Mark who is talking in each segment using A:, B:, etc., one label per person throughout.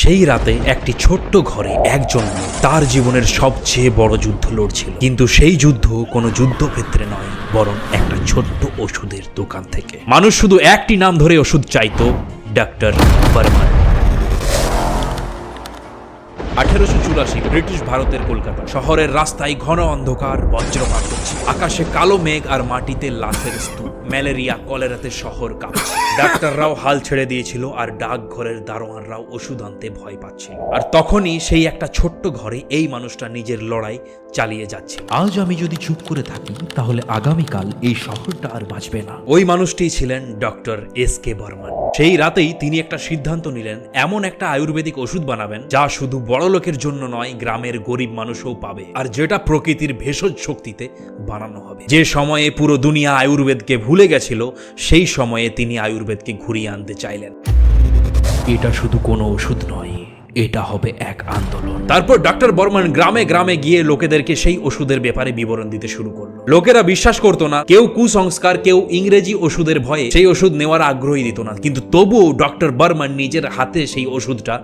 A: সেই রাতে একটি ছোট্ট ঘরে একজন মেয়ে তার জীবনের সবচেয়ে বড় যুদ্ধ লড়ছিল, কিন্তু সেই যুদ্ধ কোনো যুদ্ধক্ষেত্রে নয়, বরং একটা ছোট্ট ওষুধের দোকান থেকে। মানুষ শুধু একটি নাম ধরে ওষুধ চাইতো, ডক্টর বর্মন। 1884 ব্রিটিশ ভারতের কলকাতা শহরের রাস্তায় ঘন অন্ধকার, বজ্রপাত হচ্ছে, আকাশে কালো মেঘ আর মাটিতে লাশের স্তূপ। ম্যালেরিয়া কলেরাতে শহর কাঁপছে। ডাক্তাররাও হাল ছেড়ে দিয়েছিল আর ডাকঘরের দারোয়ানরাও ওষুধ আনতে ভয় পাচ্ছিল। আর তখনই সেই একটা ছোট্ট ঘরে এই মানুষটা নিজের লড়াই চালিয়ে যাচ্ছে।
B: আজ আমি যদি চুপ করে থাকি তাহলে আগামীকাল এই শহরটা আর বাঁচবে না।
A: ওই মানুষটি ছিলেন ডক্টর এস.কে. বর্মন। সেই রাতেই তিনি একটা সিদ্ধান্ত নিলেন, এমন একটা আয়ুর্বেদিক ওষুধ বানাবেন যা শুধু বড় লোকের জন্য নয়, গ্রামের গরিব মানুষও পাবে, আর যেটা প্রকৃতির ভেষজ শক্তিতে বানানো হবে। যে সময়ে পুরো দুনিয়া আয়ুর্বেদকে ভুলে গেছিল, সেই সময়ে তিনি আয়ুর্বেদকে ঘুরিয়ে আনতে চাইলেন।
B: এটা শুধু কোনো ওষুধ নয়, এটা হবে এক আন্দোলন।
A: তারপর ডক্টর বর্মন গ্রামে গ্রামে গিয়ে লোকেদেরকে সেই ওষুধের ব্যাপারে বিবরণ দিতে শুরু করলো। লোকেরা বিশ্বাস করতো না, কেউ কুসংস্কার, কেউ ইংরেজি ওষুধের ভয়ে সেই ওষুধ নেওয়ার আগ্রহী দিত না, কিন্তু তবুও ডক্টর বর্মন নিজের হাতে সেই ওষুধটা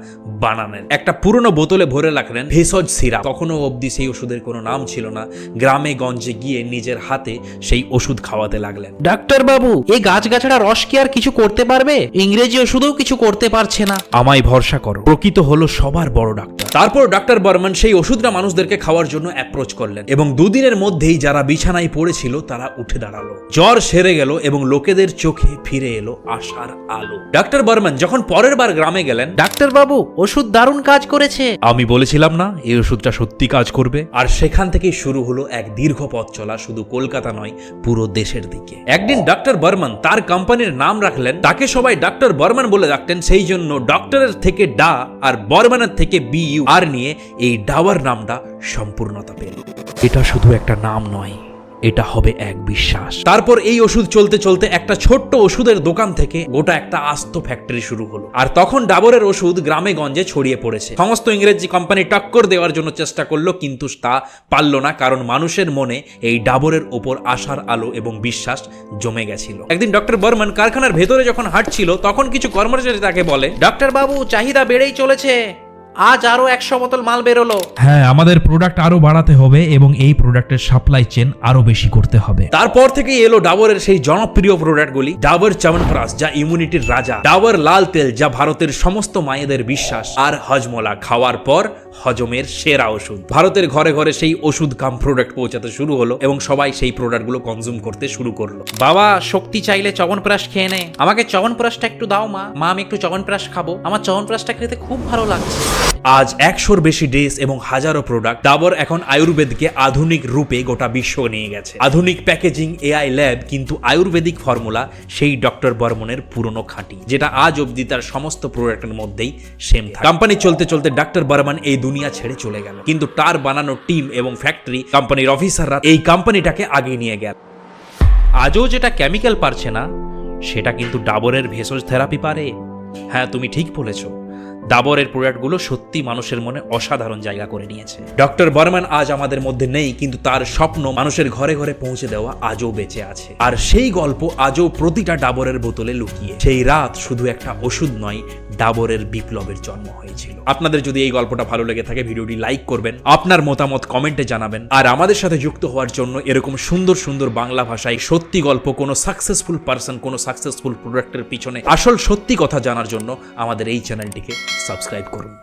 A: বানালেন। একটা পুরনো বোতলে ভরে রাখলেন ভেষজ সিরাপ। তখনও অবধি সেই ওষুধের কোনো নাম ছিল না। গ্রামে গঞ্জে গিয়ে নিজের হাতে সেই ওষুধ খাওয়াতে লাগলেন।
C: ডাক্তার বাবু, এই গাছগাছড়া রস কি আর কিছু করতে পারবে? ইংরেজি ওষুধেও কিছু করতে পারছে না।
A: আমায় ভরসা করো, প্রকৃত হলো সবার বড় ডাক্তার। তারপর ডক্টর বর্মন সেই ওষুধটা মানুষদেরকে খাওয়ার জন্য অ্যাপ্রোচ করলেন, এবং দুদিনের মধ্যেই যারা বিছানায় পড়েছিল তারা উঠে দাঁড়ালো। জ্বর সেরে গেল এবং লোকেদের চোখে ফিরে এলো আশার আলো। ডক্টর বর্মন যখন পরের বার গ্রামে গেলেন,
C: ডাক্তার বাবু, ওষুধ দারুণ কাজ করেছে।
A: আমি বলেছিলাম না এই ওষুধটা সত্যি কাজ করবে। আর সেখান থেকেই শুরু হলো এক দীর্ঘ পথ চলা, শুধু কলকাতা নয়, পুরো দেশের দিকে। একদিন ডক্টর বর্মন তার কোম্পানির নাম রাখলেন, তাকে সবাই ডক্টর বর্মন বলে ডাকতেন। সেই জন্য ডক্টরের থেকে ডা আর বর্মনের থেকে বিইউ আর নিয়ে এই ডাওয়ার নামটা সম্পূর্ণতা পেল।
B: এটা শুধু একটা নাম নয়, এটা হবে এক বিশ্বাস।
A: তারপর এই ওষুধ চলতে চলতে একটা ছোট্ট ওষুধের দোকান থেকে গোটা একটা আস্ত ফ্যাক্টরি শুরু হলো। আর তখন ডাবরের ওষুধ গ্রামে গঞ্জে ছড়িয়ে পড়েছে। সমস্ত ইংরেজি কোম্পানি টক্কর দেওয়ার জন্য চেষ্টা করলো, কিন্তু তা পারল না, কারণ মানুষের মনে এই ডাবরের ওপর আশার আলো এবং বিশ্বাস জমে গেছিল। একদিন ডক্টর বর্মন কারখানার ভেতরে যখন হাঁটছিল, তখন কিছু কর্মচারী তাকে বলে,
C: ডাক্তার বাবু, চাহিদা বেড়েই চলেছে, আজ আরো 100 বোতল মাল বেরোলো।
D: হ্যাঁ, আমাদের প্রোডাক্ট আরো বাড়াতে হবে এবং এই প্রোডাক্টের সাপ্লাই চেন আরো বেশি করতে হবে।
A: তারপর থেকেই এলো ডাবরের সেই জনপ্রিয় প্রোডাক্টগুলি। ডাবর চ্যবনপ্রাশ, যা ইমিউনিটির রাজা; ডাবর লাল তেল, যা ভারতের সমস্ত মায়েদের বিশ্বাস; আর হজমোলা, খাওয়ার পর হজমের সেরা ওষুধ। ভারতের ঘরে ঘরে সেই ওষুধ কাম প্রোডাক্ট পৌঁছাতে শুরু হলো এবং সবাই সেই প্রোডাক্টগুলো কনজিউম করতে শুরু করলো।
C: বাবা, শক্তি চাইলে চ্যবনপ্রাশ খেয়ে নে। আমাকে চ্যবনপ্রাশটা একটু দাও মা। আমি একটু চ্যবনপ্রাশ খাবো। আমার চ্যবনপ্রাশটা খেতে খুব ভালো লাগছে।
A: আজ 100-র বেশি দেশ এবং হাজারো প্রোডাক্ট। ডাবর এখন আয়ুর্বেদকে আধুনিক রূপে গোটা বিশ্ব নিয়ে গেছে। আধুনিক প্যাকেজিং, এআই ল্যাব, কিন্তু আয়ুর্বেদিক ফর্মুলা সেই ডক্টর বর্মনের পুরনো খাঁটি, যেটা আজ অবধি তার সমস্ত প্রোডাক্টের মধ্যেই সেম থাকে। কোম্পানি চলতে চলতে ডক্টর বর্মন এই দুনিয়া ছেড়ে চলে গেল, কিন্তু তার বানানো টিম এবং ফ্যাক্টরি, কোম্পানির অফিসাররা এই কোম্পানিটাকে আগিয়ে নিয়ে গেল। আজও যেটা কেমিক্যাল পারছে না, সেটা কিন্তু ডাবরের ভেষজ থেরাপি পারে। হ্যাঁ, তুমি ঠিক বলেছো, ডাবরের প্রোডাক্টগুলো সত্যি মানুষের মনে অসাধারণ জায়গা করে নিয়েছে। ডক্টর বর্মন আজ আমাদের মধ্যে নেই, কিন্তু তার স্বপ্ন মানুষের ঘরে ঘরে পৌঁছে দেওয়া আজও বেঁচে আছে। আর সেই গল্প আজও প্রতিটা ডাবরের বোতলে লুকিয়ে। সেই রাত শুধু একটা ওষুধ নয়, ডাবরের বিপ্লবের জন্ম হয়েছিল। আপনাদের যদি এই গল্পটা ভালো লেগে থাকে, ভিডিওটি লাইক করবেন, আপনার মতামত কমেন্টে জানাবেন, আর আমাদের সাথে যুক্ত হওয়ার জন্য এরকম সুন্দর সুন্দর বাংলা ভাষায় সত্যি গল্প, কোনো সাকসেসফুল পারসন, কোনো সাকসেসফুল প্রোডাক্টের পিছনে আসল সত্যি কথা জানার জন্য আমাদের এই চ্যানেলটিকে সাবস্ক্রাইব করুন।